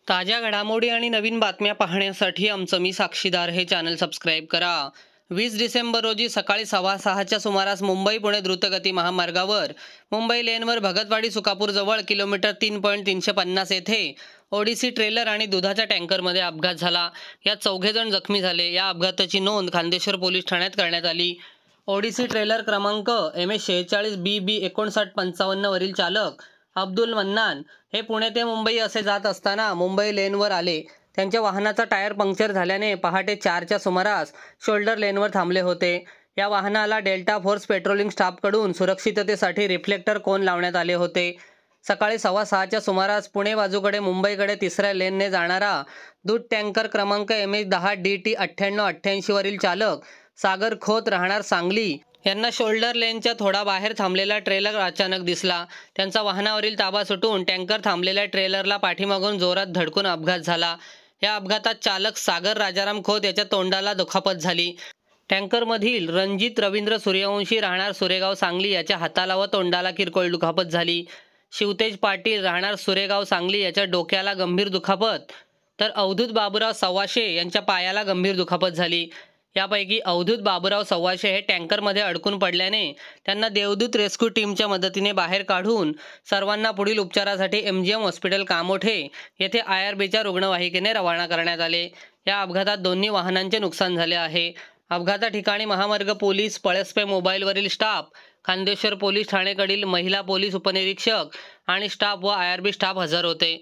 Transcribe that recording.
ताज्या घडामोडी आणि नवीन बातम्या पाहण्यासाठी आमचं मी साक्षीदार हे चॅनल सबस्क्राईब करा. 20 डिसेंबर रोजी सकाळी 6:15च्या सुमारास मुंबई पुणे द्रुतगती महामार्गावर मुंबई लेनवर भगतवाडी सुकापूर जवळ किलोमीटर 3.350 येथे ओडिसी ट्रेलर आणि दुधाच्या टँकरमध्ये अपघात झाला. यात 4 जण जखमी झाले. या अपघाताची नोंद खांदेश्वर पोलीस ठाण्यात करण्यात आली. ओडिसी ट्रेलर क्रमांक MS46BB 5955 वरील चालक अब्दुल मन्नान हे पुणे ते मुंबई असे जात असताना मुंबई लेनवर आले. त्यांच्या वाहनाचा टायर पंक्चर झाल्याने पहाटे 4च्या सुमारास शोल्डर लेनवर थांबले होते. या वाहनाला डेल्टा फोर्स पेट्रोलिंग स्टाफकडून सुरक्षिततेसाठी रिफ्लेक्टर कोन लावण्यात आले होते. सकाळी 6:15च्या सुमारास पुणे बाजूकडे मुंबईकडे तिसऱ्या लेनने जाणारा दूध टँकर क्रमांक MS10DT 9888 वरील चालक सागर खोत राहणार सांगली यांना शोल्डर लेनच्या थोडा बाहेर थांबलेला ट्रेलर अचानक दिसला. त्यांचा वाहनावरील ताबा सुटून टँकर थांबलेल्या ट्रेलरला पाठीमागून जोरात धडकून अपघात झाला. या अपघातात चालक सागर राजाराम खोत याच्या तोंडाला दुखापत झाली. टँकरमधील रणजित रवींद्र सूर्यवंशी राहणार सुरेगाव सांगली याच्या हाताला व तोंडाला किरकोळ दुखापत झाली. शिवतेज पाटील राहणार सुरेगाव सांगली याच्या डोक्याला गंभीर दुखापत तर अवधूत बाबूराव सव्वाशे यांच्या पायाला गंभीर दुखापत झाली. यापैकी अवधूत बाबूराव सव्वाशे हे टँकरमध्ये अडकून पडल्याने त्यांना देवदूत रेस्क्यू टीमच्या मदतीने बाहेर काढून सर्वांना पुढील उपचारासाठी MGM हॉस्पिटल कामोठे येथे IRBच्या रुग्णवाहिकेने रवाना करण्यात आले. या अपघातात दोन्ही वाहनांचे नुकसान झाले आहे. अपघाता ठिकाणी महामार्ग police, Palaspe मोबाईलवरील staff, Khandeshwar police ठाणेकडील महिला पोलीस उपनिरीक्षक आणि स्टाफ व IRB स्टाफ हजर होते.